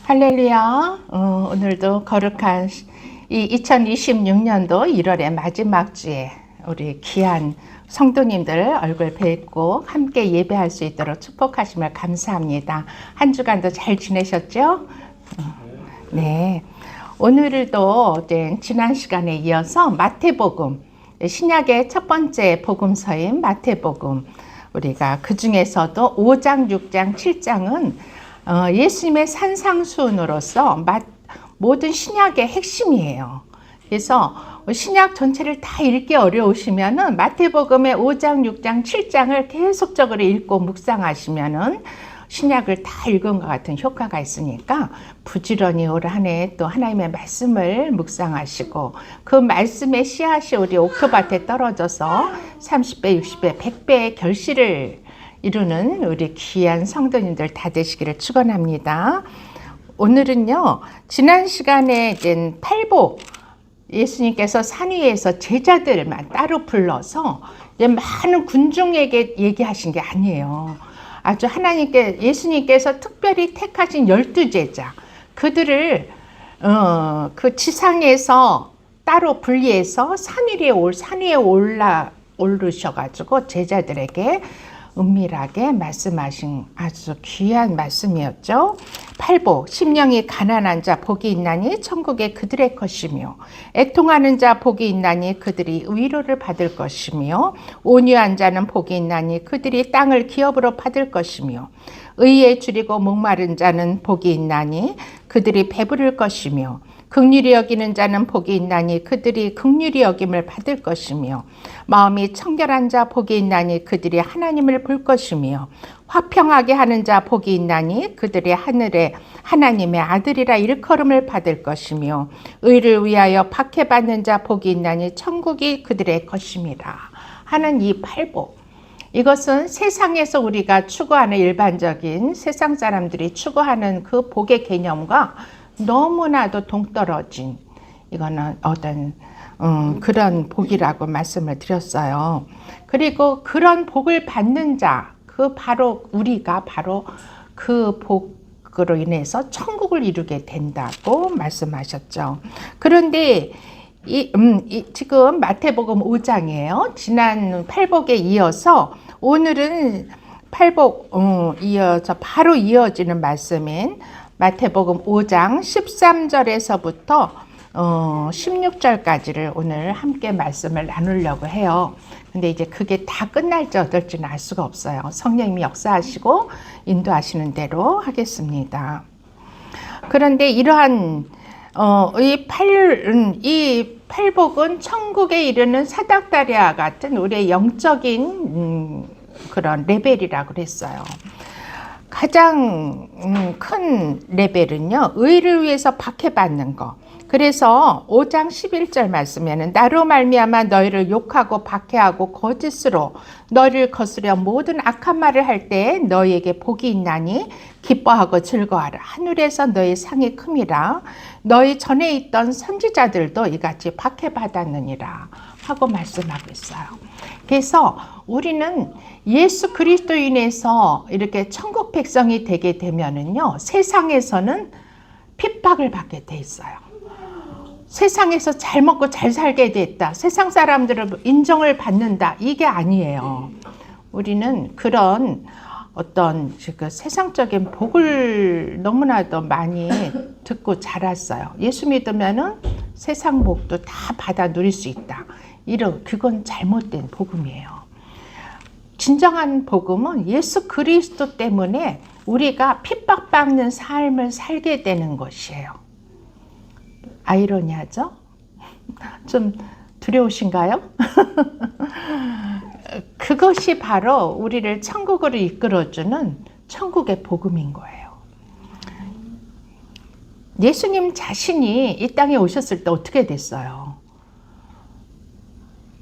할렐루야. 오늘도 거룩한 이 2026년도 1월의 마지막 주에 우리 귀한 성도님들 얼굴 뵙고 함께 예배할 수 있도록 축복하심을 감사합니다. 한 주간도 잘 지내셨죠? 네. 오늘도 이제 지난 시간에 이어서 마태복음, 신약의 첫 번째 복음서인 마태복음, 우리가 그 중에서도 5장, 6장, 7장은 예수님의 산상수훈으로서 모든 신약의 핵심이에요. 그래서 신약 전체를 다 읽기 어려우시면은 마태복음의 5장, 6장, 7장을 계속적으로 읽고 묵상하시면은 신약을 다 읽은 것 같은 효과가 있으니까 부지런히 올 한 해 또 하나님의 말씀을 묵상하시고 그 말씀의 씨앗이 우리 옥토밭에 떨어져서 30배, 60배, 100배의 결실을 이루는 우리 귀한 성도님들 다 되시기를 축원합니다. 오늘은요, 지난 시간에 이제 팔복, 예수님께서 산 위에서 제자들만 따로 불러서 이제 많은 군중에게 얘기하신 게 아니에요. 아주 예수님께서 특별히 택하신 12제자, 그들을 그 지상에서 따로 분리해서 산 위에 오르셔가지고 제자들에게 은밀하게 말씀하신 아주 귀한 말씀이었죠. 팔복, 심령이 가난한 자 복이 있나니 천국에 그들의 것이며, 애통하는 자 복이 있나니 그들이 위로를 받을 것이며, 온유한 자는 복이 있나니 그들이 땅을 기업으로 받을 것이며, 의에 줄이고 목마른 자는 복이 있나니 그들이 배부를 것이며, 긍휼히 여기는 자는 복이 있나니 그들이 긍휼히 여김을 받을 것이며, 마음이 청결한 자 복이 있나니 그들이 하나님을 볼 것이며, 화평하게 하는 자 복이 있나니 그들이 하늘에 하나님의 아들이라 일컬음을 받을 것이며, 의를 위하여 박해받는 자 복이 있나니 천국이 그들의 것입니다 하는 이 팔복, 이것은 세상에서 우리가 추구하는 일반적인 세상 사람들이 추구하는 그 복의 개념과 너무나도 동떨어진, 이거는 어떤 그런 복이라고 말씀을 드렸어요. 그리고 그런 복을 받는 자, 우리가 바로 그 복으로 인해서 천국을 이루게 된다고 말씀하셨죠. 그런데 지금 마태복음 5장이에요. 지난 팔복에 이어서 오늘은 팔복 이어서 바로 이어지는 말씀인 마태복음 5장 13절에서부터 16절까지를 오늘 함께 말씀을 나누려고 해요. 근데 이제 그게 다 끝날지 어떨지는 알 수가 없어요. 성령님이 역사하시고 인도하시는 대로 하겠습니다. 그런데 이러한 이 팔복은 천국에 이르는 사닥다리와 같은 우리의 영적인 그런 레벨이라고 그랬어요. 가장 큰 레벨은요, 의를 위해서 박해받는 거. 그래서 5장 11절 말씀에는 나로 말미암아 너희를 욕하고 박해하고 거짓으로 너희를 거스려 모든 악한 말을 할 때 너희에게 복이 있나니 기뻐하고 즐거워하라. 하늘에서 너희 상이 큼이라. 너희 전에 있던 선지자들도 이같이 박해받았느니라 하고 말씀하고 있어요. 그래서 우리는 예수 그리스도인에서 이렇게 천국 백성이 되게 되면은요, 세상에서는 핍박을 받게 돼 있어요. 세상에서 잘 먹고 잘 살게 됐다, 세상 사람들을 인정을 받는다, 이게 아니에요. 우리는 그런 어떤 그 세상적인 복을 너무나도 많이 듣고 자랐어요. 예수 믿으면은 세상 복도 다 받아 누릴 수 있다. 그건 잘못된 복음이에요. 진정한 복음은 예수 그리스도 때문에 우리가 핍박받는 삶을 살게 되는 것이에요. 아이러니하죠? 좀 두려우신가요? 그것이 바로 우리를 천국으로 이끌어주는 천국의 복음인 거예요. 예수님 자신이 이 땅에 오셨을 때 어떻게 됐어요?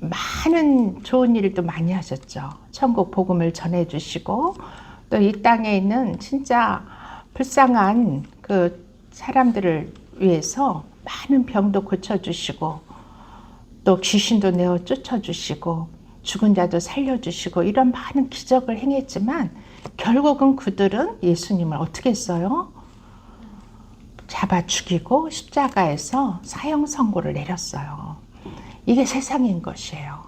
많은 좋은 일도 많이 하셨죠. 천국 복음을 전해주시고, 또 이 땅에 있는 진짜 불쌍한 그 사람들을 위해서 많은 병도 고쳐주시고, 또 귀신도 내어 쫓아주시고, 죽은 자도 살려주시고, 이런 많은 기적을 행했지만 결국은 그들은 예수님을 어떻게 했어요? 잡아 죽이고 십자가에서 사형 선고를 내렸어요. 이게 세상인 것이에요.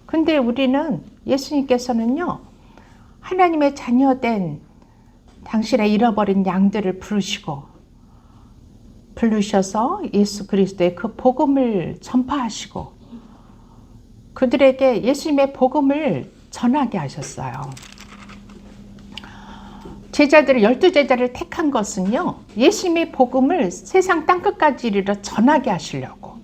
근데 우리는 예수님께서는요, 하나님의 자녀된 당신의 잃어버린 양들을 부르셔서 예수 그리스도의 그 복음을 전파하시고 그들에게 예수님의 복음을 전하게 하셨어요. 제자들을 12제자를 택한 것은요, 예수님의 복음을 세상 땅끝까지 이르러 전하게 하시려고,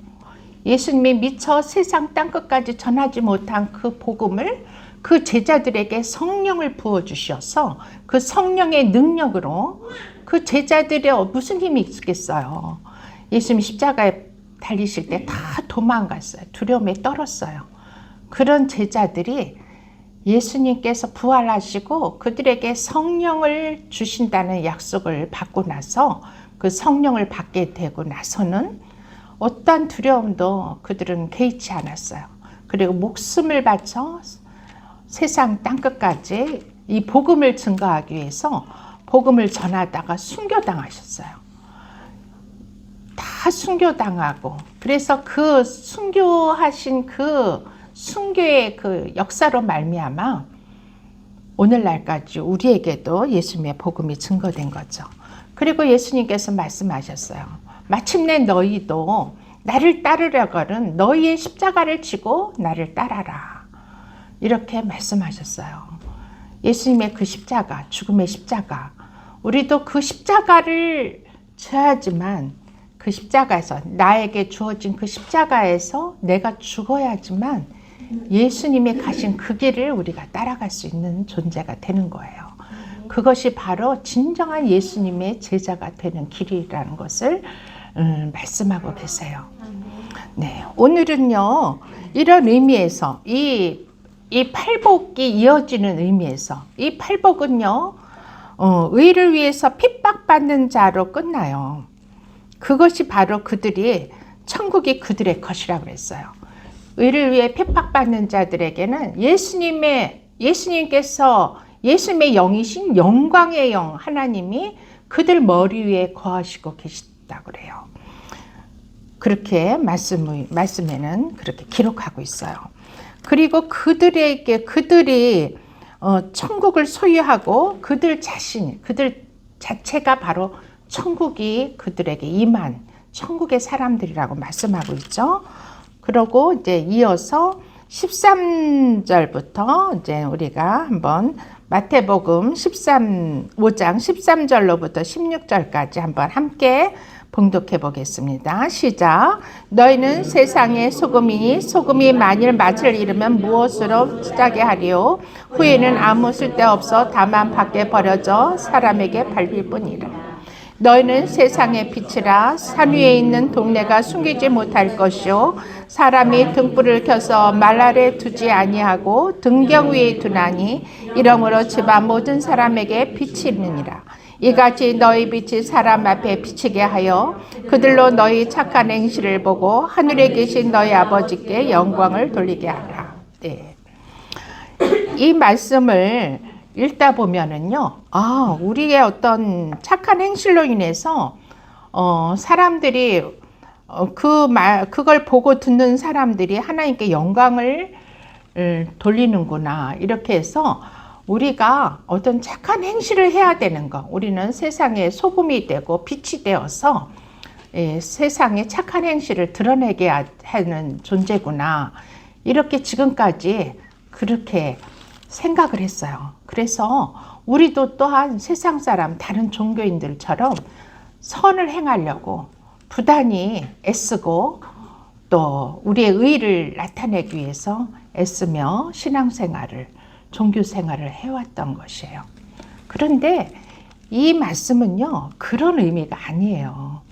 예수님이 미처 세상 땅끝까지 전하지 못한 그 복음을 그 제자들에게 성령을 부어주셔서 그 성령의 능력으로 그 제자들의 무슨 힘이 있겠어요. 예수님이 십자가에 달리실 때 다 도망갔어요. 두려움에 떨었어요. 그런 제자들이 예수님께서 부활하시고 그들에게 성령을 주신다는 약속을 받고 나서 그 성령을 받게 되고 나서는 어떠한 두려움도 그들은 개의치 않았어요. 그리고 목숨을 바쳐 세상 땅끝까지 이 복음을 증거하기 위해서 복음을 전하다가 순교당하셨어요. 다 순교당하고, 그래서 그 순교하신 그 순교의 그 역사로 말미암아 오늘날까지 우리에게도 예수님의 복음이 증거된 거죠. 그리고 예수님께서 말씀하셨어요. 마침내 너희도 나를 따르려거든 너희의 십자가를 지고 나를 따라라. 이렇게 말씀하셨어요. 예수님의 그 십자가, 죽음의 십자가, 우리도 그 십자가를 져야지만, 그 십자가에서, 나에게 주어진 그 십자가에서 내가 죽어야지만 예수님이 가신 그 길을 우리가 따라갈 수 있는 존재가 되는 거예요. 그것이 바로 진정한 예수님의 제자가 되는 길이라는 것을 말씀하고 계세요. 네, 오늘은요, 이런 의미에서 이 팔복이 이어지는 의미에서, 이 팔복은요, 의를 위해서 핍박받는 자로 끝나요. 그것이 바로 그들이, 천국이 그들의 것이라고 그랬어요. 의를 위해 핍박받는 자들에게는 예수님께서 예수님의 영이신 영광의 영 하나님이 그들 머리 위에 거하시고 계시다고 그래요. 그렇게 말씀에는 그렇게 기록하고 있어요. 그리고 그들이 천국을 소유하고 그들 자체가 바로 천국이 그들에게 임한 천국의 사람들이라고 말씀하고 있죠. 그러고 이제 이어서 13절부터 이제 우리가 한번 마태복음 5장 13절로부터 16절까지 한번 함께 봉독해 보겠습니다. 시작. 너희는 세상의 소금이니 소금이 만일 맛을 잃으면 무엇으로 짜게 하리요? 후에는 아무 쓸데없어 다만 밖에 버려져 사람에게 팔릴 뿐이라. 너희는 세상의 빛이라. 산 위에 있는 동네가 숨기지 못할 것이요 사람이 등불을 켜서 말 아래 두지 아니하고 등경 위에 두나니 이러므로 집안 모든 사람에게 빛이 있느니라. 이같이 너희 빛이 사람 앞에 비치게 하여 그들로 너희 착한 행실을 보고 하늘에 계신 너희 아버지께 영광을 돌리게 하라. 네. 이 말씀을 읽다 보면은요, 우리의 어떤 착한 행실로 인해서 사람들이 그걸 보고 듣는 사람들이 하나님께 영광을 돌리는구나. 이렇게 해서 우리가 어떤 착한 행실을 해야 되는 거, 우리는 세상의 소금이 되고 빛이 되어서 세상에 착한 행실을 드러내게 하는 존재구나. 이렇게 지금까지 그렇게 생각을 했어요. 그래서 우리도 또한 세상 사람, 다른 종교인들처럼 선을 행하려고 부단히 애쓰고 또 우리의 의를 나타내기 위해서 애쓰며 신앙생활을, 종교생활을 해왔던 것이에요. 그런데 이 말씀은요, 그런 의미가 아니에요.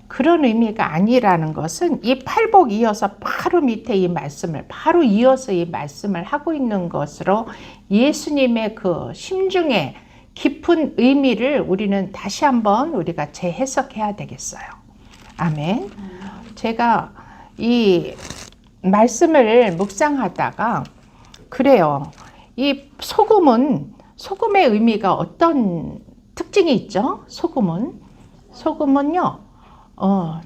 그런 의미가 아니라는 것은 이 팔복 이어서 바로 밑에 이 말씀을, 바로 이어서 이 말씀을 하고 있는 것으로 예수님의 그 심중의 깊은 의미를 우리는 다시 한번 우리가 재해석해야 되겠어요. 아멘. 제가 이 말씀을 묵상하다가 그래요. 이 소금의 의미가 어떤 특징이 있죠? 소금은 소금은요,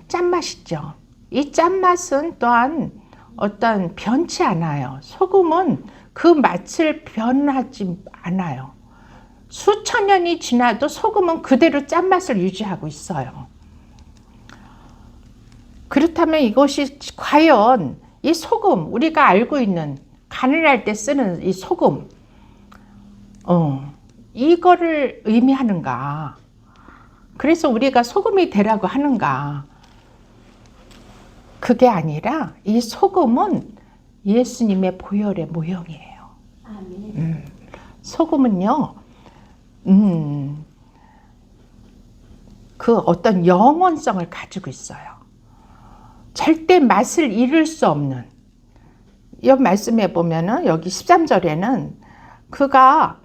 짠맛이죠. 이 짠맛은 또한 어떤 변치 않아요. 소금은 그 맛을 변하지 않아요. 수천 년이 지나도 소금은 그대로 짠맛을 유지하고 있어요. 그렇다면 이것이 과연 이 소금, 우리가 알고 있는 간을 할 때 쓰는 이 소금, 이거를 의미하는가? 그래서 우리가 소금이 되라고 하는가? 그게 아니라 이 소금은 예수님의 보혈의 모형이에요. 소금은요, 그 어떤 영원성을 가지고 있어요. 절대 맛을 잃을 수 없는. 이 말씀에 보면은 여기 13절에는 그가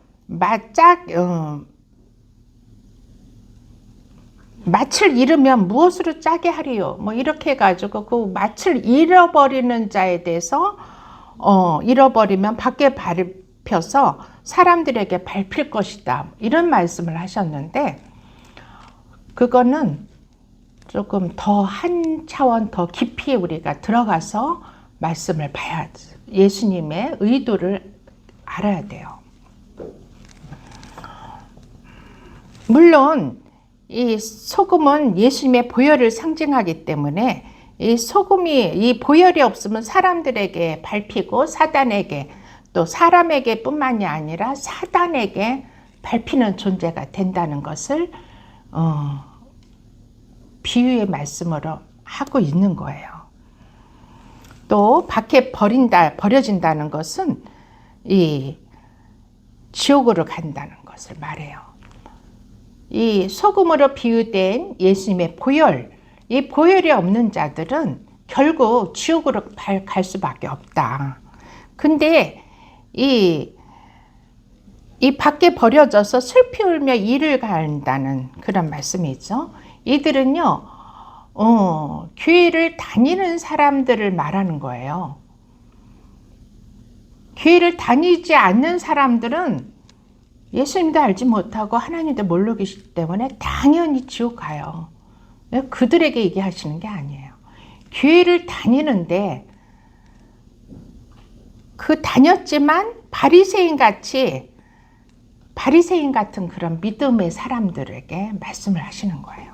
맛을 잃으면 무엇으로 짜게 하리요? 뭐 이렇게 해가지고 그 맛을 잃어버리는 자에 대해서 잃어버리면 밖에 밟혀서 사람들에게 밟힐 것이다. 이런 말씀을 하셨는데 그거는 조금 더 한 차원 더 깊이 우리가 들어가서 말씀을 봐야지. 예수님의 의도를 알아야 돼요. 물론 이 소금은 예수님의 보혈을 상징하기 때문에 이 소금이 이 보혈이 없으면 사람들에게 밟히고 사단에게 또 사람에게 뿐만이 아니라 사단에게 밟히는 존재가 된다는 것을 비유의 말씀으로 하고 있는 거예요. 또 밖에 버려진다는 것은 이 지옥으로 간다는 것을 말해요. 이 소금으로 비유된 예수님의 보혈, 이 보혈이 없는 자들은 결국 지옥으로 갈 수밖에 없다. 근데 이 밖에 버려져서 슬피 울며 이를 간다는 그런 말씀이죠. 이들은요, 교회를 다니는 사람들을 말하는 거예요. 교회를 다니지 않는 사람들은 예수님도 알지 못하고 하나님도 모르고 계시기 때문에 당연히 지옥 가요. 그들에게 얘기하시는 게 아니에요. 교회를 다니는데 그 다녔지만 바리새인 같은 그런 믿음의 사람들에게 말씀을 하시는 거예요.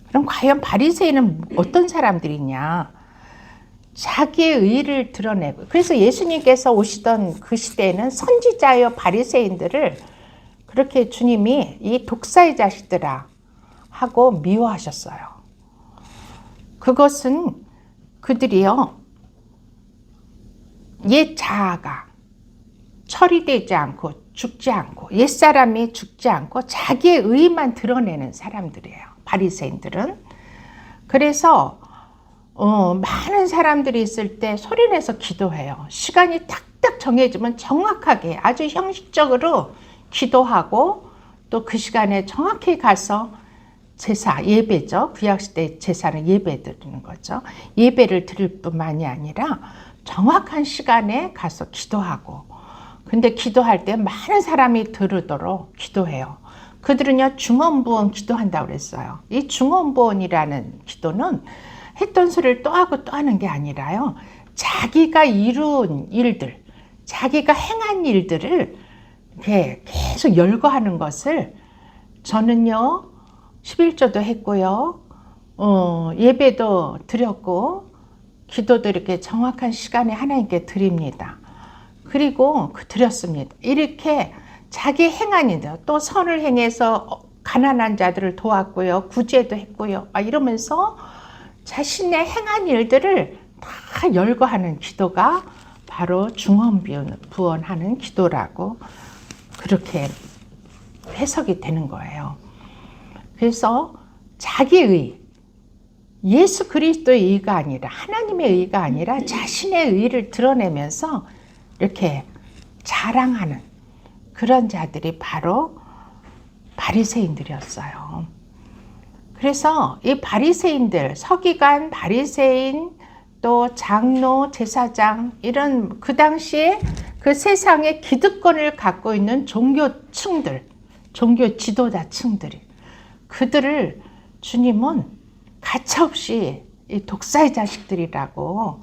그럼 과연 바리새인은 어떤 사람들이냐? 자기의 의를 드러내고, 그래서 예수님께서 오시던 그 시대에는 선지자여 바리새인들을 그렇게 주님이 이 독사의 자식들아 하고 미워하셨어요. 그것은 그들이요, 옛 자아가 처리되지 않고 죽지 않고 옛사람이 죽지 않고 자기의 의만 드러내는 사람들이에요. 바리새인들은. 그래서 많은 사람들이 있을 때 소리내서 기도해요. 시간이 딱딱 정해지면 정확하게 아주 형식적으로 기도하고 또 그 시간에 정확히 가서 제사, 예배죠. 구약시대 제사는 예배 드리는 거죠. 예배를 드릴 뿐만이 아니라 정확한 시간에 가서 기도하고, 근데 기도할 때 많은 사람이 들으도록 기도해요. 그들은요, 중언부언 기도한다고 그랬어요. 이 중언부언이라는 기도는 했던 소리를 또 하고 또 하는 게 아니라요, 자기가 이룬 일들, 자기가 행한 일들을 이렇게 계속 열거하는 것을, 저는요 11조도 했고요, 예배도 드렸고 기도도 이렇게 정확한 시간에 하나님께 드립니다. 그리고 드렸습니다. 이렇게 자기 행한 일들, 또 선을 행해서 가난한 자들을 도왔고요, 구제도 했고요, 이러면서 자신의 행한 일들을 다 열거하는 기도가 바로 중언부언하는 기도라고 그렇게 해석이 되는 거예요. 그래서 자기의, 예수 그리스도의 의가 아니라, 하나님의 의가 아니라 자신의 의를 드러내면서 이렇게 자랑하는 그런 자들이 바로 바리새인들이었어요. 그래서 이 바리새인들, 서기관, 바리새인, 또 장로, 제사장, 이런 그 당시에 그 세상의 기득권을 갖고 있는 종교층들, 종교 지도자층들이, 그들을 주님은 가차없이 이 독사의 자식들이라고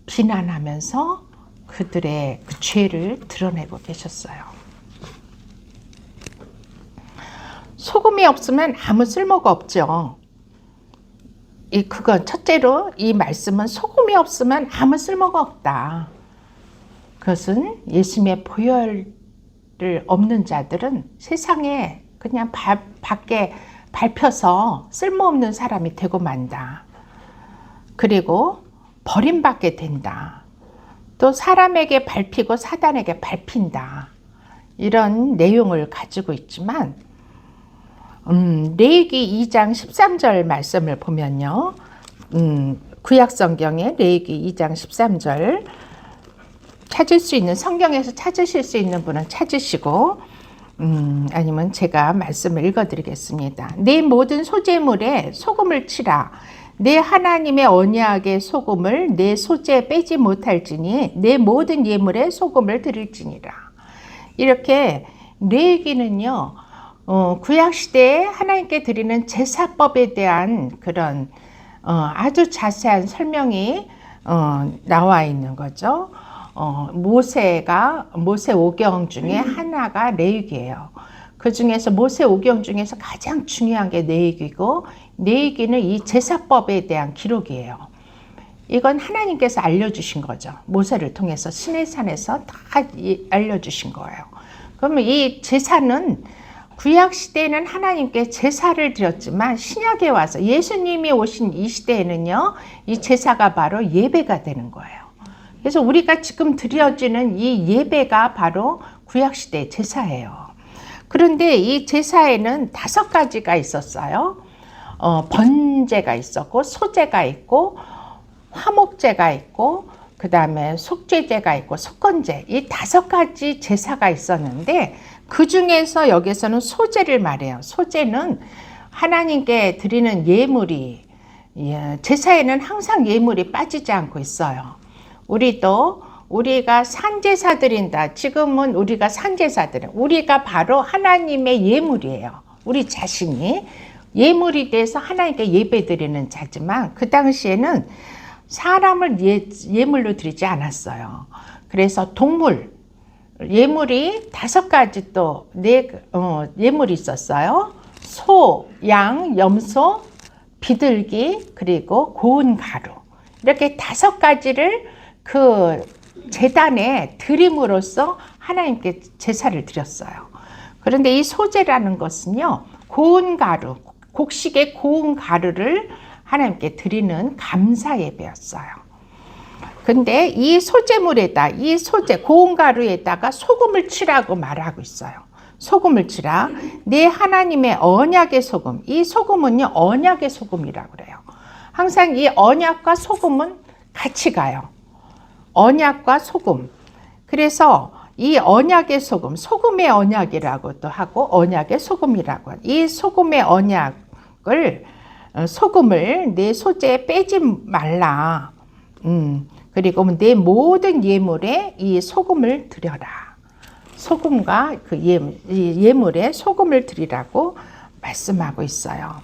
비난하면서 그들의 그 죄를 드러내고 계셨어요. 소금이 없으면 아무 쓸모가 없죠. 그건 첫째로 이 말씀은 소금이 없으면 아무 쓸모가 없다. 그것은 예수님의 보혈을 없는 자들은 세상에 그냥 밖에 밟혀서 쓸모없는 사람이 되고 만다. 그리고 버림받게 된다. 또 사람에게 밟히고 사단에게 밟힌다. 이런 내용을 가지고 있지만 레위기 2장 13절 말씀을 보면요. 구약성경의 레위기 2장 13절 찾을 수 있는, 성경에서 찾으실 수 있는 분은 찾으시고 아니면 제가 말씀을 읽어드리겠습니다. 내 모든 소재물에 소금을 치라. 내 하나님의 언약의 소금을 내 소재에 빼지 못할지니 내 모든 예물에 소금을 드릴지니라. 이렇게 레위기는요, 구약시대에 하나님께 드리는 제사법에 대한 그런 아주 자세한 설명이 나와 있는 거죠. 모세 오경 중에 하나가 레위기예요. 그 중에서 모세 오경 중에서 가장 중요한 게 레위기고, 레위기는 이 제사법에 대한 기록이에요. 이건 하나님께서 알려주신 거죠. 모세를 통해서 시내산에서 다 알려주신 거예요. 그러면 이 제사는 구약 시대에는 하나님께 제사를 드렸지만 신약에 와서 예수님이 오신 이 시대에는요, 이 제사가 바로 예배가 되는 거예요. 그래서 우리가 지금 드려지는 이 예배가 바로 구약 시대의 제사예요. 그런데 이 제사에는 5가지가 있었어요. 번제가 있었고, 소제가 있고, 화목제가 있고, 그 다음에 속죄제가 있고, 속건제, 이 5가지 제사가 있었는데 그 중에서 여기서는 소제를 말해요. 소제는 하나님께 드리는 예물이, 제사에는 항상 예물이 빠지지 않고 있어요. 우리가 산제사 드린다. 지금은 우리가 산제사들은 우리가 바로 하나님의 예물이에요. 우리 자신이 예물이 돼서 하나님께 예배 드리는 자지만 그 당시에는 사람을 예물로 드리지 않았어요. 그래서 동물 예물이 5가지 또 예물이 있었어요. 소, 양, 염소, 비둘기, 그리고 고운 가루. 이렇게 5가지를 그 제단에 드림으로써 하나님께 제사를 드렸어요. 그런데 이 소제라는 것은요, 고운 가루, 곡식의 고운 가루를 하나님께 드리는 감사 예배였어요. 근데 이 소제물에다, 이 소제, 고운 가루에다가 소금을 치라고 말하고 있어요. 소금을 치라. 내 하나님의 언약의 소금. 이 소금은요, 언약의 소금이라고 그래요. 항상 이 언약과 소금은 같이 가요. 언약과 소금. 그래서 이 언약의 소금, 소금의 언약이라고도 하고 언약의 소금이라고 하고, 이 소금의 언약을, 소금을 내 소재에 빼지 말라. 그리고 내 모든 예물에 이 소금을 드려라. 소금과 그 예물에 소금을 드리라고 말씀하고 있어요.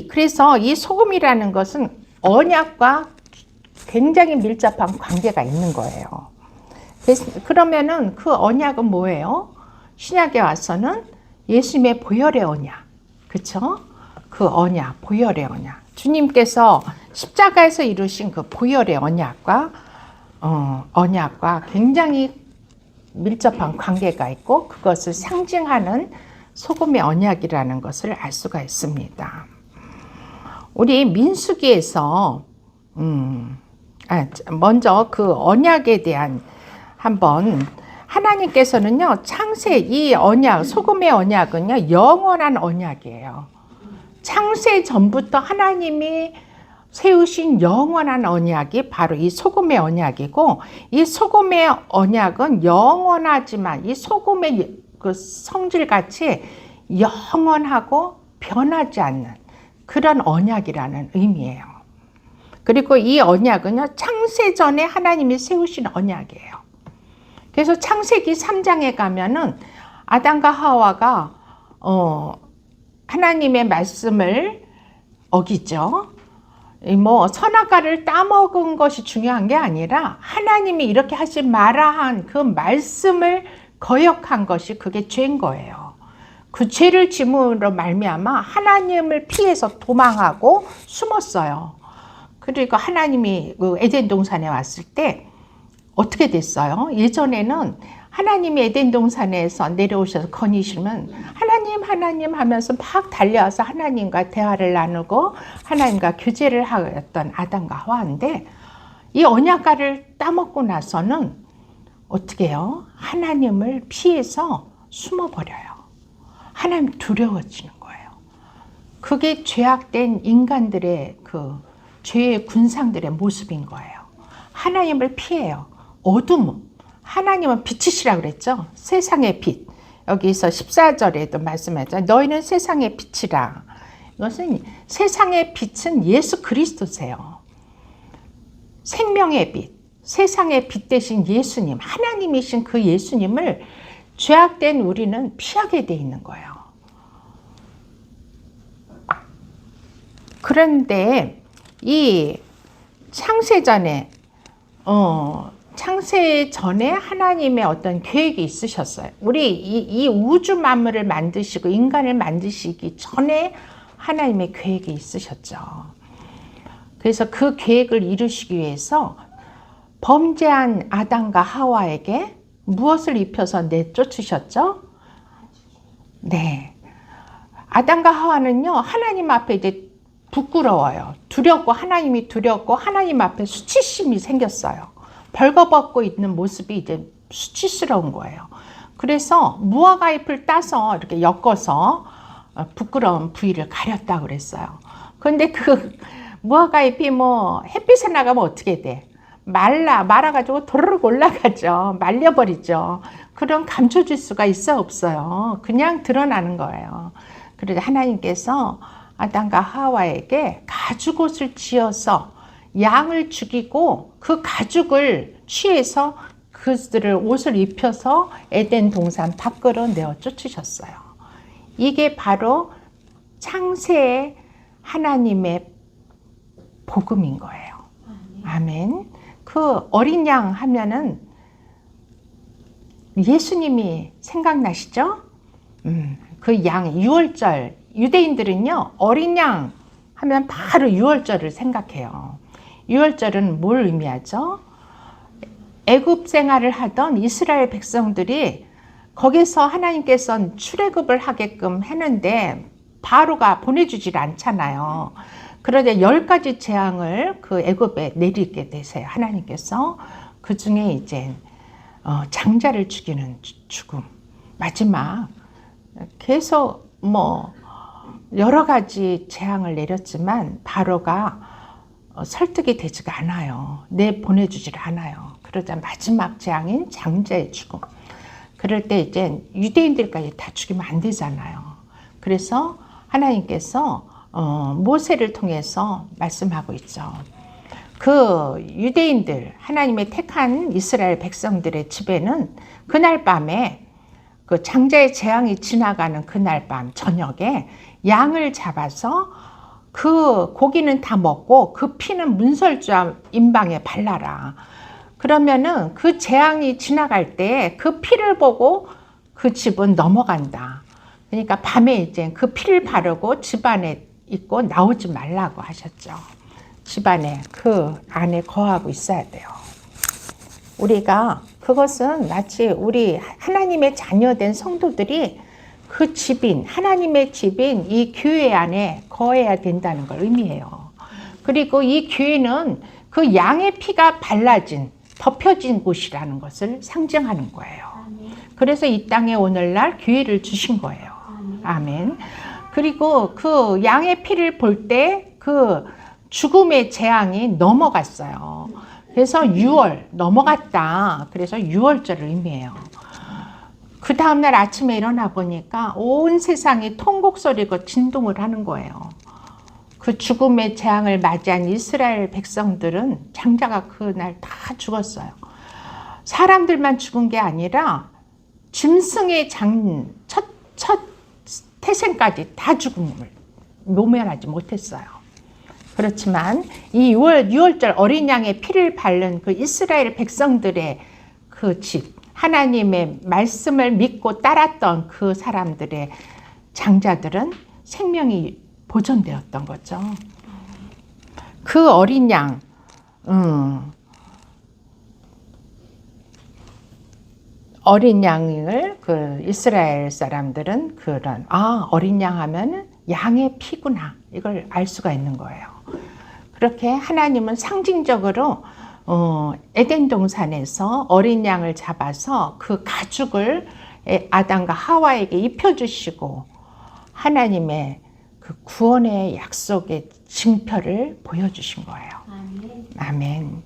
그래서 이 소금이라는 것은 언약과 굉장히 밀접한 관계가 있는 거예요. 그러면은 그 언약은 뭐예요? 신약에 와서는 예수님의 보혈의 언약, 그렇죠? 그 언약, 보혈의 언약. 주님께서 십자가에서 이루신 그 보혈의 언약과 굉장히 밀접한 관계가 있고, 그것을 상징하는 소금의 언약이라는 것을 알 수가 있습니다. 우리 민수기에서 먼저 그 언약에 대한 한번, 하나님께서는요, 창세 이 언약, 소금의 언약은요, 영원한 언약이에요. 창세 전부터 하나님이 세우신 영원한 언약이 바로 이 소금의 언약이고, 이 소금의 언약은 영원하지만 이 소금의 그 성질같이 영원하고 변하지 않는 그런 언약이라는 의미예요. 그리고 이 언약은요, 창세 전에 하나님이 세우신 언약이에요. 그래서 창세기 3장에 가면은 아담과 하와가 하나님의 말씀을 어기죠. 뭐 선악과를 따먹은 것이 중요한 게 아니라 하나님이 이렇게 하지 마라 한 그 말씀을 거역한 것이 그게 죄인 거예요. 그 죄를 짐으로 말미암아 하나님을 피해서 도망하고 숨었어요. 그리고 하나님이 그 에덴 동산에 왔을 때 어떻게 됐어요? 예전에는 하나님이 에덴 동산에서 내려오셔서 건의시면 하나님 하면서 막 달려와서 하나님과 대화를 나누고 하나님과 교제를 하였던 아담과 하와인데, 이 언약궤를 따먹고 나서는 어떻게 해요? 하나님을 피해서 숨어버려요. 하나님 두려워지는 거예요. 그게 죄악된 인간들의 그 죄의 군상들의 모습인 거예요. 하나님을 피해요. 어둠. 하나님은 빛이시라고 그랬죠. 세상의 빛. 여기서 14절에도 말씀하죠. 너희는 세상의 빛이라. 이것은 세상의 빛은 예수 그리스도세요. 생명의 빛. 세상의 빛 대신 예수님, 하나님이신 그 예수님을 죄악된 우리는 피하게 돼 있는 거예요. 그런데 이 창세 전에 하나님의 어떤 계획이 있으셨어요. 우리 이 우주 만물을 만드시고 인간을 만드시기 전에 하나님의 계획이 있으셨죠. 그래서 그 계획을 이루시기 위해서 범죄한 아담과 하와에게 무엇을 입혀서 내쫓으셨죠? 네. 아담과 하와는요, 하나님 앞에 이제 부끄러워요. 두렵고, 하나님이 두렵고, 하나님 앞에 수치심이 생겼어요. 벌거벗고 있는 모습이 이제 수치스러운 거예요. 그래서 무화과 잎을 따서 이렇게 엮어서 부끄러운 부위를 가렸다고 그랬어요. 그런데 그 무화과 잎이 뭐 햇빛에 나가면 어떻게 돼? 말아가지고 도르륵 올라가죠. 말려버리죠. 그런 감춰질 수가 있어 없어요. 그냥 드러나는 거예요. 그래서 하나님께서 아담과 하와에게 가죽옷을 지어서 양을 죽이고 그 가죽을 취해서 그들을 옷을 입혀서 에덴 동산 밖으로 내어 쫓으셨어요. 이게 바로 창세의 하나님의 복음인 거예요. 아멘. 그 어린 양 하면은 예수님이 생각나시죠? 그 양, 유월절. 유대인들은요, 어린 양 하면 바로 유월절을 생각해요. 유월절은 뭘 의미하죠? 애굽 생활을 하던 이스라엘 백성들이 거기서 하나님께서는 출애굽을 하게끔 했는데 바로가 보내주질 않잖아요. 그러자 10가지 재앙을 그 애굽에 내리게 되세요. 하나님께서 그 중에 이제 장자를 죽이는 죽음, 마지막 계속 뭐 여러 가지 재앙을 내렸지만 바로가 설득이 되지가 않아요. 보내주질 않아요. 그러자 마지막 재앙인 장자의 죽음. 그럴 때 이제 유대인들까지 다 죽이면 안 되잖아요. 그래서 하나님께서 모세를 통해서 말씀하고 있죠. 그 유대인들, 하나님의 택한 이스라엘 백성들의 집에는 그날 밤에 그 장자의 재앙이 지나가는 그날 밤 저녁에 양을 잡아서 그 고기는 다 먹고 그 피는 문설주와 임방에 발라라. 그러면은 그 재앙이 지나갈 때 그 피를 보고 그 집은 넘어간다. 그러니까 밤에 이제 그 피를 바르고 집 안에 있고 나오지 말라고 하셨죠. 집 안에 그 안에 거하고 있어야 돼요. 우리가 그것은 마치 우리 하나님의 자녀된 성도들이 그 집인 하나님의 집인 이 교회 안에 거해야 된다는 걸 의미해요. 그리고 이 교회는 그 양의 피가 발라진 덮여진 곳이라는 것을 상징하는 거예요. 그래서 이 땅에 오늘날 교회를 주신 거예요. 아멘. 그리고 그 양의 피를 볼 때 그 죽음의 재앙이 넘어갔어요. 그래서 6월 넘어갔다. 그래서 6월절을 의미해요. 그 다음날 아침에 일어나 보니까 온 세상이 통곡 소리고 진동을 하는 거예요. 그 죽음의 재앙을 맞이한 이스라엘 백성들은 장자가 그날 다 죽었어요. 사람들만 죽은 게 아니라 짐승의 첫 태생까지 다 죽음을 모면하지 못했어요. 그렇지만 이 6월절 어린 양의 피를 바른 그 이스라엘 백성들의 그 집, 하나님의 말씀을 믿고 따랐던 그 사람들의 장자들은 생명이 보존되었던 거죠. 그 어린 양, 어린 양을 그 이스라엘 사람들은 그런 어린 양 하면은 양의 피구나 이걸 알 수가 있는 거예요. 그렇게 하나님은 상징적으로 에덴 동산에서 어린 양을 잡아서 그 가죽을 아담과 하와에게 입혀주시고 하나님의 그 구원의 약속의 징표를 보여주신 거예요. 아멘. 아멘.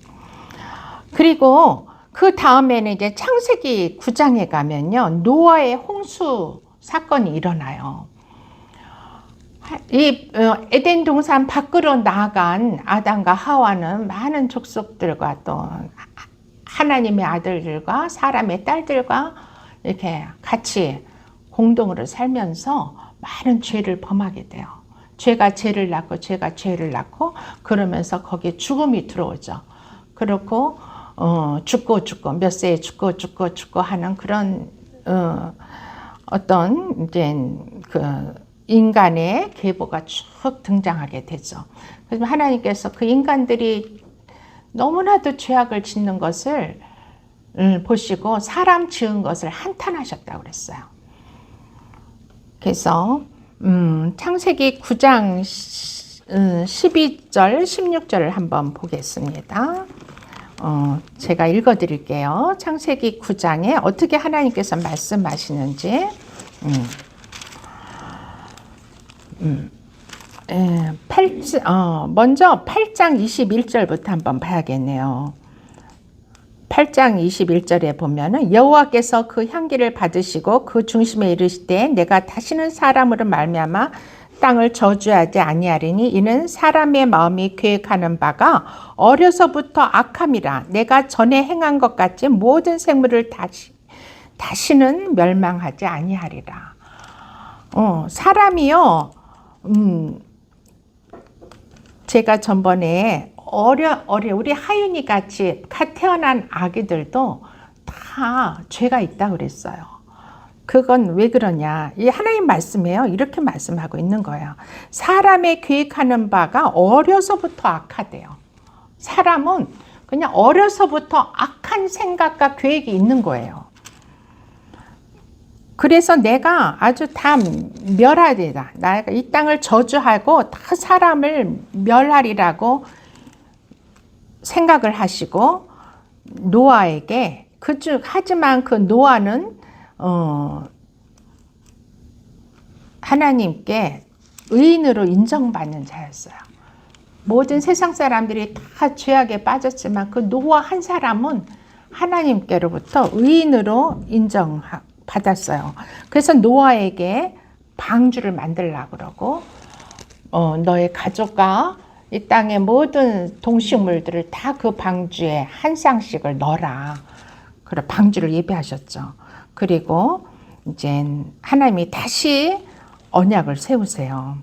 그리고 그 다음에는 이제 창세기 9장에 가면요, 노아의 홍수 사건이 일어나요. 이 에덴 동산 밖으로 나간 아담과 하와는 많은 족속들과 또 하나님의 아들들과 사람의 딸들과 이렇게 같이 공동으로 살면서 많은 죄를 범하게 돼요. 죄가 죄를 낳고 죄가 죄를 낳고 그러면서 거기에 죽음이 들어오죠. 그렇고 죽고 몇 세에 죽고 하는 그런 어떤 이제 그 인간의 계보가 쭉 등장하게 되죠. 그래서 하나님께서 그 인간들이 너무나도 죄악을 짓는 것을 보시고 사람 지은 것을 한탄하셨다고 그랬어요. 그래서 창세기 9장 12절 16절을 한번 보겠습니다. 제가 읽어드릴게요. 창세기 9장에 어떻게 하나님께서 말씀하시는지. 먼저 8장 21절부터 한번 봐야겠네요. 8장 21절에 보면은 여호와께서 그 향기를 받으시고 그 중심에 이르시되 내가 다시는 사람으로 말미암아 땅을 저주하지 아니하리니 이는 사람의 마음이 계획하는 바가 어려서부터 악함이라. 내가 전에 행한 것 같이 모든 생물을 다시는 멸망하지 아니하리라. 사람이요, 제가 전번에 우리 하윤이 같이 갓 태어난 아기들도 다 죄가 있다 그랬어요. 그건 왜 그러냐? 이 하나님 말씀이에요. 이렇게 말씀하고 있는 거예요. 사람의 계획하는 바가 어려서부터 악하대요. 사람은 그냥 어려서부터 악한 생각과 계획이 있는 거예요. 그래서 내가 아주 다 멸하리라. 내가 이 땅을 저주하고 다 사람을 멸하리라고 생각을 하시고 노아에게 하지만 그 노아는 하나님께 의인으로 인정받는 자였어요. 모든 세상 사람들이 다 죄악에 빠졌지만 그 노아 한 사람은 하나님께로부터 의인으로 인정받았어요. 그래서 노아에게 방주를 만들려고 그러고 너의 가족과 이 땅의 모든 동식물들을 다 그 방주에 한 쌍씩을 넣어라. 그래 방주를 예배하셨죠. 그리고 이제 하나님이 다시 언약을 세우세요.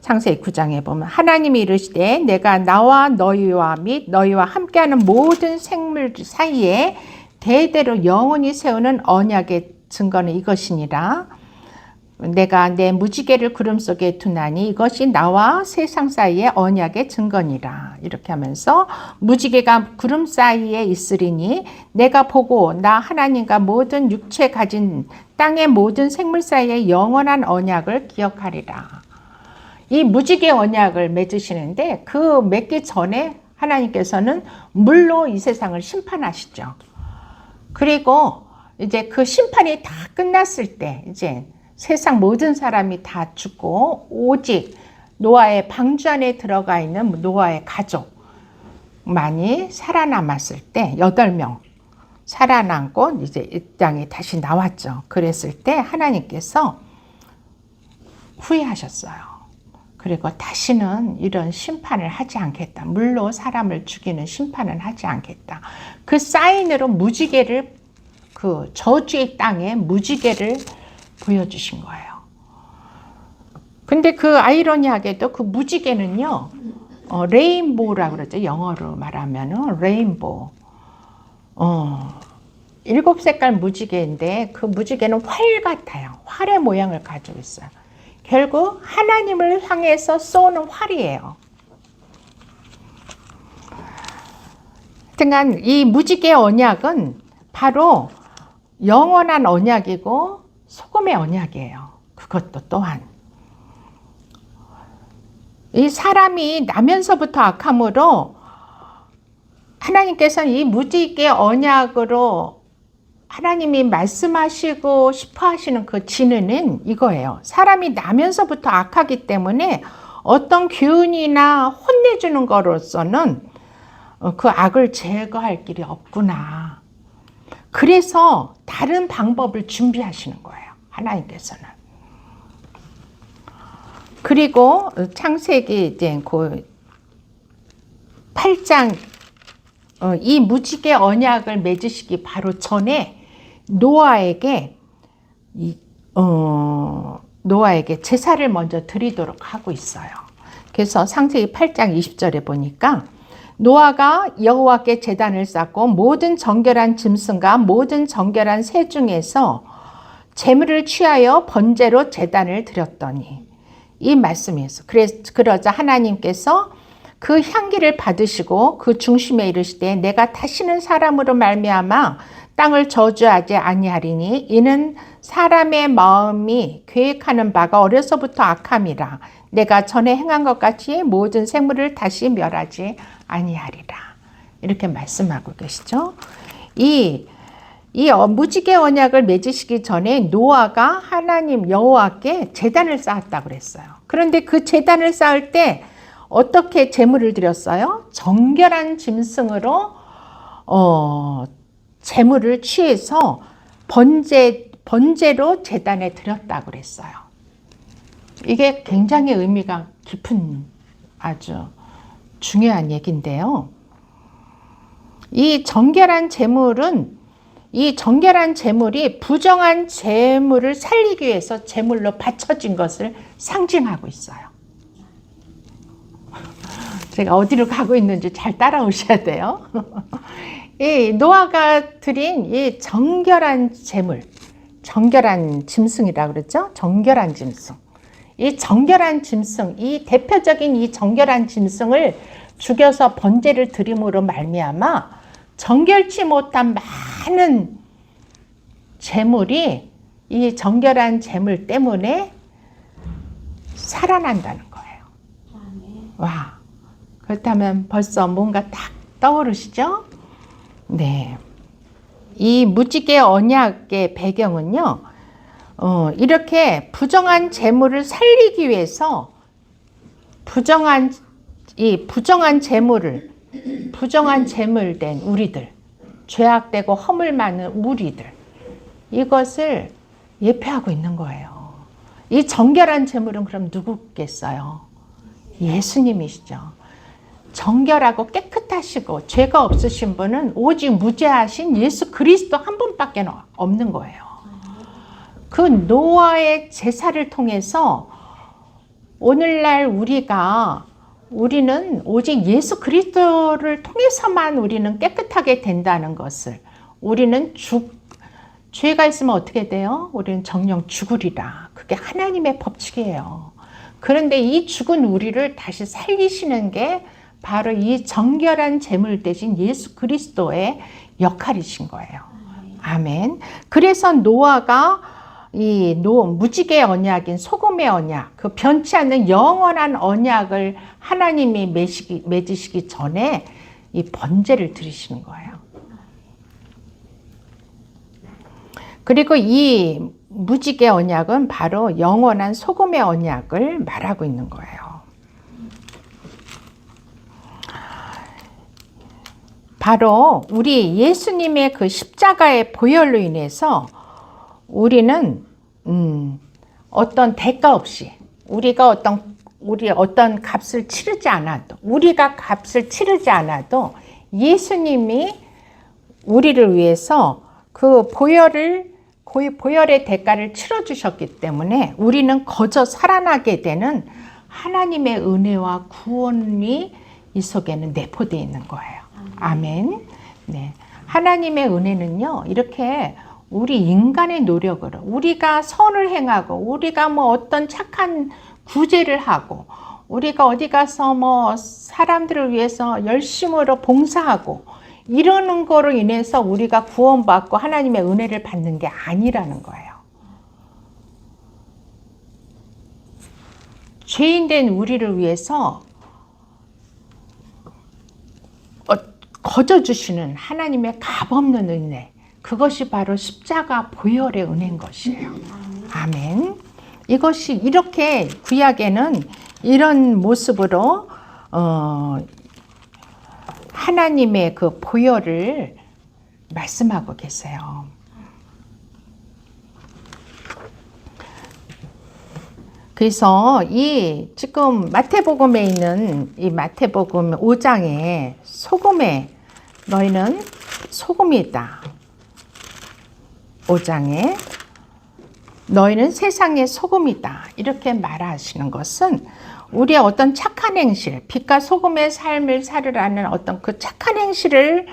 창세기 9장에 보면 하나님이 이르시되 내가 나와 너희와 및 너희와 함께하는 모든 생물 사이에 대대로 영원히 세우는 언약의 증거는 이것이니라. 내가 내 무지개를 구름 속에 두나니 이것이 나와 세상 사이의 언약의 증거니라. 이렇게 하면서 무지개가 구름 사이에 있으리니 내가 보고 나 하나님과 모든 육체 가진 땅의 모든 생물 사이의 영원한 언약을 기억하리라. 이 무지개 언약을 맺으시는데 그 맺기 전에 하나님께서는 물로 이 세상을 심판하시죠. 그리고 이제 그 심판이 다 끝났을 때 이제 세상 모든 사람이 다 죽고 오직 노아의 방주 안에 들어가 있는 노아의 가족만이 살아남았을 때 8명 살아남고 이제 이 땅에 다시 나왔죠. 그랬을 때 하나님께서 후회하셨어요. 그리고 다시는 이런 심판을 하지 않겠다. 물로 사람을 죽이는 심판은 하지 않겠다. 그 사인으로 무지개를 그 저주의 땅에 무지개를 보여주신 거예요. 근데 그 아이러니하게도 그 무지개는요, 레인보우라고 그러죠. 영어로 말하면은 레인보우. 7색깔 무지개인데 그 무지개는 활 같아요. 활의 모양을 가지고 있어요. 결국 하나님을 향해서 쏘는 활이에요. 하여튼간 이 무지개 언약은 바로 영원한 언약이고 소금의 언약이에요. 그것도 또한 이 사람이 나면서부터 악함으로 하나님께서는 이 무지개 언약으로 하나님이 말씀하시고 싶어 하시는 그 진리는 이거예요. 사람이 나면서부터 악하기 때문에 어떤 교훈이나 혼내주는 거로서는 그 악을 제거할 길이 없구나. 그래서 다른 방법을 준비하시는 거예요. 하나님께서는. 그리고 창세기 이제 그 8장 이 무지개 언약을 맺으시기 바로 전에 노아에게 제사를 먼저 드리도록 하고 있어요. 그래서 창세기 8장 20절에 보니까 노아가 여호와께 제단을 쌓고 모든 정결한 짐승과 모든 정결한 새 중에서 제물을 취하여 번제로 제단을 드렸더니 이 말씀이었어. 그러자 하나님께서 그 향기를 받으시고 그 중심에 이르시되 내가 다시는 사람으로 말미암아 땅을 저주하지 아니하리니 이는 사람의 마음이 계획하는 바가 어려서부터 악함이라. 내가 전에 행한 것 같이 모든 생물을 다시 멸하지 아니하리라. 이렇게 말씀하고 계시죠. 이 무지개 언약을 맺으시기 전에 노아가 하나님 여호와께 제단을 쌓았다고 그랬어요. 그런데 그 제단을 쌓을 때 어떻게 제물을 드렸어요? 정결한 짐승으로 제물을 취해서 번제로 제단에 드렸다고 그랬어요. 이게 굉장히 의미가 깊은 아주 중요한 얘기인데요. 이 정결한 제물이 부정한 제물을 살리기 위해서 제물로 바쳐진 것을 상징하고 있어요. 제가 어디로 가고 있는지 잘 따라오셔야 돼요. 이 노아가 드린 이 정결한 제물, 정결한 짐승이라고 그랬죠? 정결한 짐승. 이 정결한 짐승, 이 대표적인 이 정결한 짐승을 죽여서 번제를 드림으로 말미암아 정결치 못한 많은 제물이 이 정결한 제물 때문에 살아난다는 거예요. 와, 그렇다면 벌써 뭔가 딱 떠오르시죠? 네. 이 무지개 언약의 배경은요, 이렇게 부정한 재물을 살리기 위해서 부정한 재물된 우리들, 죄악되고 허물 많은 우리들, 이것을 예표하고 있는 거예요. 이 정결한 재물은 그럼 누구겠어요? 예수님이시죠. 정결하고 깨끗하시고 죄가 없으신 분은 오직 무죄하신 예수 그리스도 한 분밖에 없는 거예요. 그 노아의 제사를 통해서 오늘날 우리는 오직 예수 그리스도를 통해서만 우리는 깨끗하게 된다는 것을, 우리는 죄가 있으면 어떻게 돼요? 우리는 정령 죽으리라. 그게 하나님의 법칙이에요. 그런데 이 죽은 우리를 다시 살리시는 게 바로 이 정결한 제물 대신 예수 그리스도의 역할이신 거예요. 아멘. 그래서 노아가 이 무지개 언약인 소금의 언약, 그 변치 않는 영원한 언약을 하나님이 맺으시기 전에 이 번제를 드리시는 거예요. 그리고 이 무지개 언약은 바로 영원한 소금의 언약을 말하고 있는 거예요. 바로 우리 예수님의 그 십자가의 보혈로 인해서 우리는 어떤 대가 없이 우리가 어떤 값을 치르지 않아도 예수님이 우리를 위해서 그 보혈의 대가를 치러주셨기 때문에 우리는 거저 살아나게 되는 하나님의 은혜와 구원이 이 속에는 내포되어 있는 거예요. 아멘. 네. 하나님의 은혜는요, 이렇게 우리 인간의 노력으로, 우리가 선을 행하고, 우리가 뭐 어떤 착한 구제를 하고, 우리가 어디 가서 뭐 사람들을 위해서 열심으로 봉사하고, 이러는 거로 인해서 우리가 구원받고 하나님의 은혜를 받는 게 아니라는 거예요. 죄인된 우리를 위해서 거저주시는 하나님의 값없는 은혜, 그것이 바로 십자가 보혈의 은혜인 것이에요. 아멘. 이것이 이렇게 구약에는 이런 모습으로 하나님의 그 보혈을 말씀하고 계세요. 그래서 이 지금 마태복음에 있는 이 마태복음 5장에 소금에 너희는 소금이다. 5장에 너희는 세상의 소금이다. 이렇게 말하시는 것은 우리의 어떤 착한 행실, 빛과 소금의 삶을 살으라는 어떤 그 착한 행실을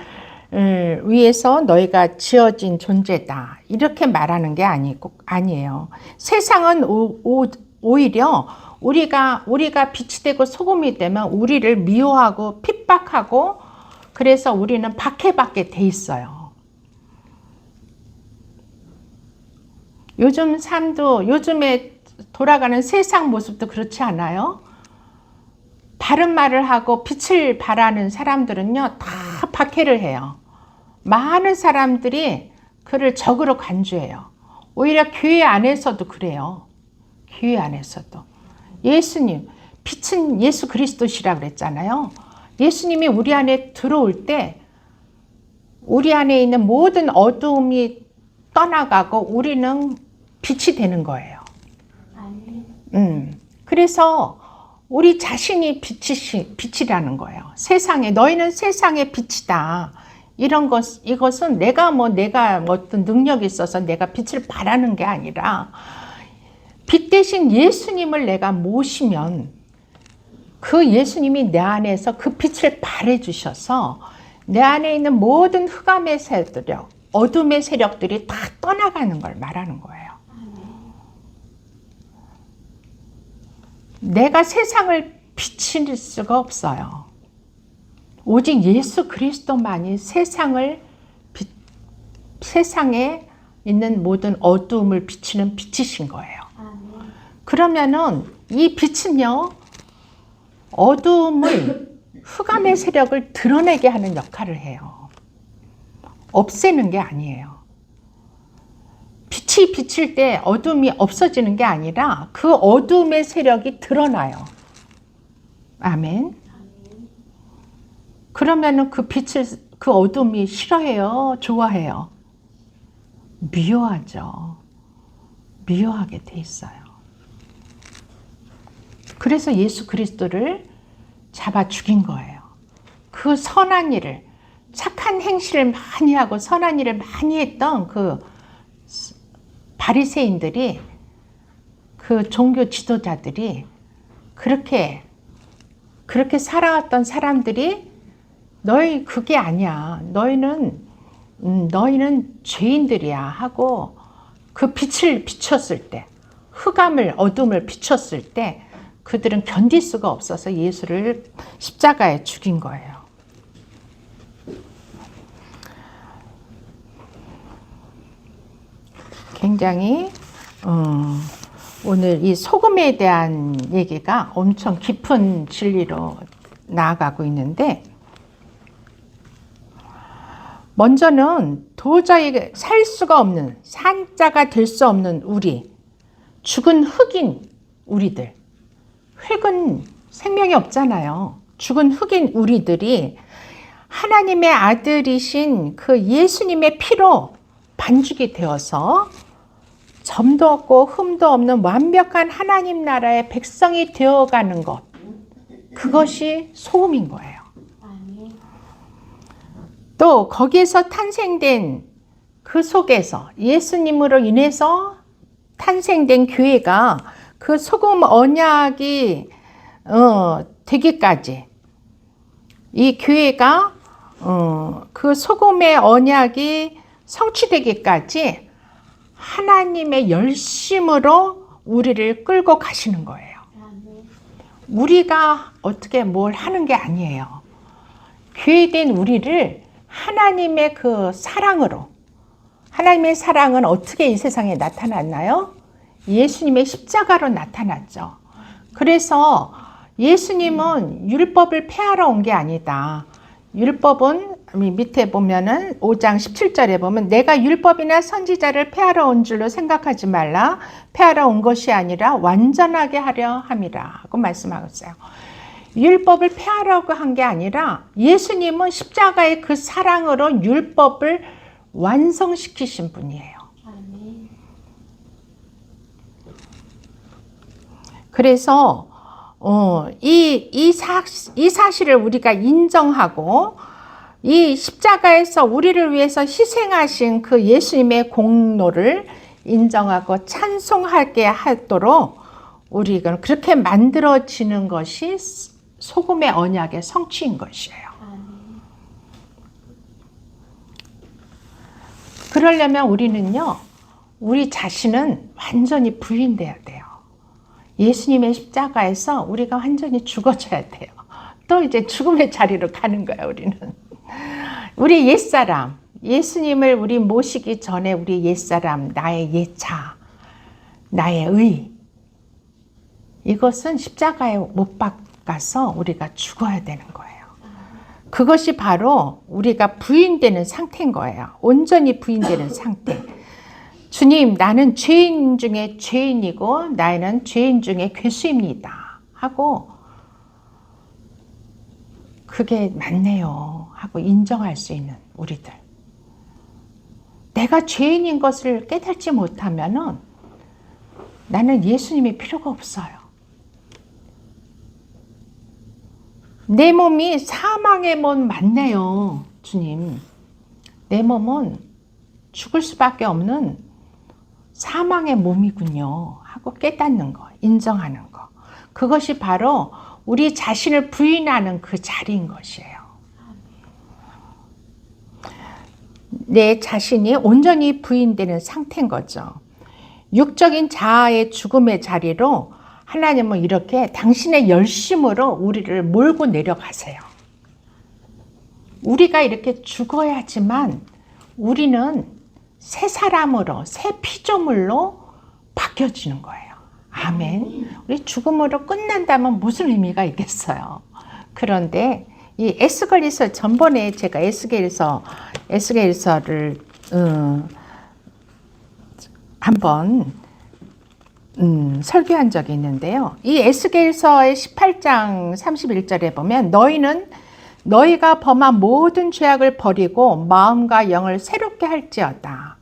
위해서 너희가 지어진 존재다. 이렇게 말하는 게 아니에요. 세상은 오히려 우리가 빛이 되고 소금이 되면 우리를 미워하고 핍박하고 그래서 우리는 박해받게 돼 있어요. 요즘 삶도 요즘에 돌아가는 세상 모습도 그렇지 않아요? 바른 말을 하고 빛을 발하는 사람들은요 다 박해를 해요. 많은 사람들이 그를 적으로 간주해요. 오히려 교회 안에서도 그래요. 교회 안에서도. 예수님, 빛은 예수 그리스도시라 그랬잖아요. 예수님이 우리 안에 들어올 때 우리 안에 있는 모든 어두움이 떠나가고 우리는 빛이 되는 거예요. 그래서 우리 자신이 빛이라는 거예요. 세상에, 너희는 세상의 빛이다. 이것은 내가 어떤 능력이 있어서 내가 빛을 발하는 게 아니라 빛 대신 예수님을 내가 모시면 그 예수님이 내 안에서 그 빛을 발해 주셔서 내 안에 있는 모든 흑암의 세력, 어둠의 세력들이 다 떠나가는 걸 말하는 거예요. 내가 세상을 비칠 수가 없어요. 오직 예수 그리스도만이 세상에 있는 모든 어두움을 비치는 빛이신 거예요. 그러면은 이 빛은요, 어두움을, 흑암의 세력을 드러내게 하는 역할을 해요. 없애는 게 아니에요. 빛이 비칠 때 어둠이 없어지는 게 아니라 그 어둠의 세력이 드러나요. 아멘. 그러면은 그 어둠이 싫어해요? 좋아해요? 미워하죠. 미워하게 돼 있어요. 그래서 예수 그리스도를 잡아 죽인 거예요. 그 선한 일을, 착한 행실을 많이 하고 선한 일을 많이 했던 그 바리새인들이, 그 종교 지도자들이 그렇게 살아왔던 사람들이 너희 그게 아니야. 너희는 죄인들이야 하고 그 빛을 비췄을 때, 흑암을, 어둠을 비췄을 때 그들은 견딜 수가 없어서 예수를 십자가에 죽인 거예요. 굉장히 오늘 이 소금에 대한 얘기가 엄청 깊은 진리로 나아가고 있는데, 먼저는 도저히 살 수가 없는, 산자가 될 수 없는 우리, 죽은 흙인 우리들, 흙은 생명이 없잖아요. 죽은 흙인 우리들이 하나님의 아들이신 그 예수님의 피로 반죽이 되어서 점도 없고 흠도 없는 완벽한 하나님 나라의 백성이 되어가는 것, 그것이 소금인 거예요. 또 거기에서 탄생된 그 속에서 예수님으로 인해서 탄생된 교회가 그 소금 언약이 되기까지, 이 교회가 그 소금의 언약이 성취되기까지 하나님의 열심으로 우리를 끌고 가시는 거예요. 우리가 어떻게 뭘 하는 게 아니에요. 교회된 우리를 하나님의 그 사랑으로, 하나님의 사랑은 어떻게 이 세상에 나타났나요? 예수님의 십자가로 나타났죠. 그래서 예수님은 율법을 폐하러 온 게 아니다. 율법은 밑에 보면은 5장 17절에 보면 내가 율법이나 선지자를 폐하러 온 줄로 생각하지 말라. 폐하러 온 것이 아니라 완전하게 하려 함이라 하고 말씀하고 있어요. 율법을 폐하려고 한 게 아니라 예수님은 십자가의 그 사랑으로 율법을 완성시키신 분이에요. 그래서 이 사실을 우리가 인정하고 이 십자가에서 우리를 위해서 희생하신 그 예수님의 공로를 인정하고 찬송하게 하도록 우리가 그렇게 만들어지는 것이 소금의 언약의 성취인 것이에요. 그러려면 우리는요, 우리 자신은 완전히 부인돼야 돼요. 예수님의 십자가에서 우리가 완전히 죽어져야 돼요. 또 이제 죽음의 자리로 가는 거예요, 우리는. 우리 옛사람, 예수님을 우리 모시기 전에 우리 옛사람, 나의 옛차, 나의 의, 이것은 십자가에 못 박아서 우리가 죽어야 되는 거예요. 그것이 바로 우리가 부인되는 상태인 거예요. 온전히 부인되는 상태. 주님, 나는 죄인 중에 죄인이고 나는 죄인 중에 괴수입니다 하고 그게 맞네요 하고 인정할 수 있는 우리들. 내가 죄인인 것을 깨닫지 못하면은 나는 예수님이 필요가 없어요. 내 몸이 사망의 몸 맞네요, 주님. 내 몸은 죽을 수밖에 없는 사망의 몸이군요 하고 깨닫는 거, 인정하는 거. 그것이 바로 우리 자신을 부인하는 그 자리인 것이에요. 내 자신이 온전히 부인되는 상태인 거죠. 육적인 자아의 죽음의 자리로 하나님은 이렇게 당신의 열심으로 우리를 몰고 내려가세요. 우리가 이렇게 죽어야지만 우리는 새 사람으로, 새 피조물로 바뀌어지는 거예요. 아멘. 우리 죽음으로 끝난다면 무슨 의미가 있겠어요. 그런데 이 에스겔서, 전번에 제가 에스겔서를 한번 설교한 적이 있는데요. 이 에스겔서의 18장 31절에 보면 너희가 범한 모든 죄악을 버리고 마음과 영을 새롭게 할지어다.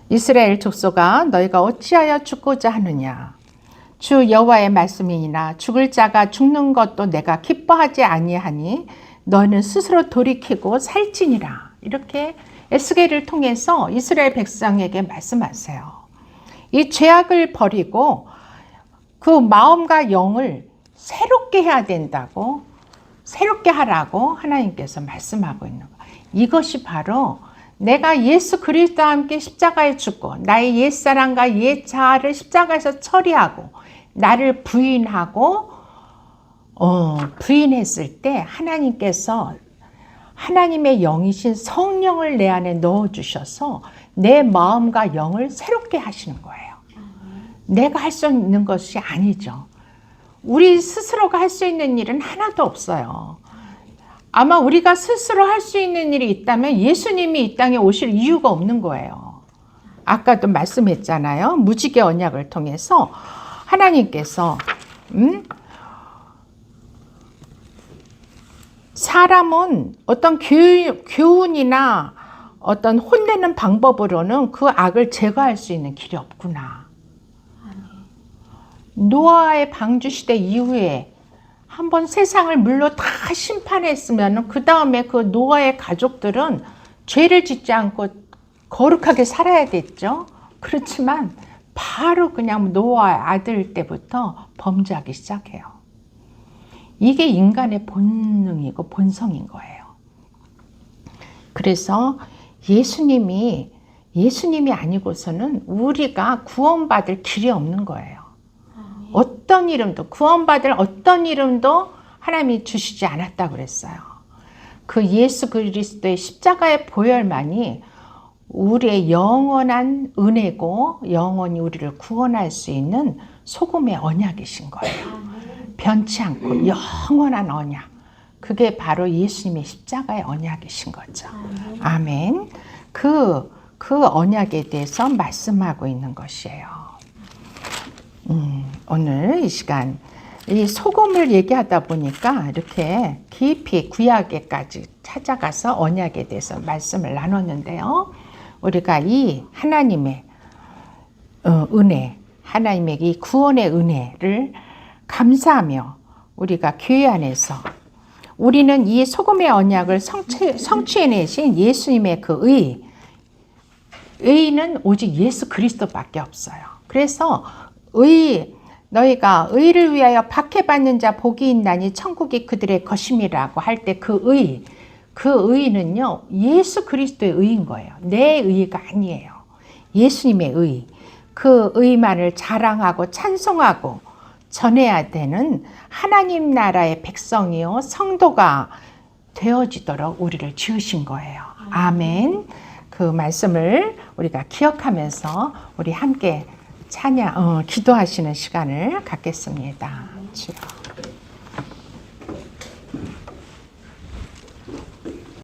이스라엘 족속아, 너희가 어찌하여 죽고자 하느냐? 주 여호와의 말씀이니나 죽을 자가 죽는 것도 내가 기뻐하지 아니하니 너희는 스스로 돌이키고 살지니라. 이렇게 에스겔을 통해서 이스라엘 백성에게 말씀하세요. 이 죄악을 버리고 그 마음과 영을 새롭게 해야 된다고, 새롭게 하라고 하나님께서 말씀하고 있는 거예요. 이것이 바로 내가 예수 그리스도와 함께 십자가에 죽고 나의 옛사람과 옛자아를 십자가에서 처리하고 나를 부인하고 부인했을 때 하나님께서 하나님의 영이신 성령을 내 안에 넣어주셔서 내 마음과 영을 새롭게 하시는 거예요. 내가 할 수 있는 것이 아니죠. 우리 스스로가 할 수 있는 일은 하나도 없어요. 아마 우리가 스스로 할 수 있는 일이 있다면 예수님이 이 땅에 오실 이유가 없는 거예요. 아까도 말씀했잖아요. 무지개 언약을 통해서 하나님께서 사람은 어떤 교훈이나 어떤 혼내는 방법으로는 그 악을 제거할 수 있는 길이 없구나. 노아의 방주 시대 이후에 한번 세상을 물로 다 심판했으면 그 다음에 그 노아의 가족들은 죄를 짓지 않고 거룩하게 살아야겠죠. 그렇지만 바로 그냥 노아의 아들 때부터 범죄하기 시작해요. 이게 인간의 본능이고 본성인 거예요. 그래서 예수님이 아니고서는 우리가 구원받을 길이 없는 거예요. 어떤 이름도, 구원받을 어떤 이름도 하나님이 주시지 않았다고 그랬어요. 그 예수 그리스도의 십자가의 보혈만이 우리의 영원한 은혜고 영원히 우리를 구원할 수 있는 소금의 언약이신 거예요. 변치 않고 영원한 언약. 그게 바로 예수님의 십자가의 언약이신 거죠. 아멘. 그 언약에 대해서 말씀하고 있는 것이에요. 오늘 이 시간 이 소금을 얘기하다 보니까 이렇게 깊이 구약에까지 찾아가서 언약에 대해서 말씀을 나눴는데요. 우리가 이 하나님의 은혜, 하나님의 이 구원의 은혜를 감사하며 우리가 교회 안에서 우리는 이 소금의 언약을 성취해내신 예수님의 그 의는 오직 예수 그리스도밖에 없어요. 그래서 너희가 의를 위하여 박해받는 자 복이 있나니 천국이 그들의 것임이라고 할 때 그 의는요 예수 그리스도의 의인 거예요. 내 의가 아니에요. 예수님의 의. 그 의만을 자랑하고 찬송하고 전해야 되는 하나님 나라의 백성이요 성도가 되어지도록 우리를 지으신 거예요. 아멘. 그 말씀을 우리가 기억하면서 우리 함께 기도하시는 시간을 갖겠습니다. 주여.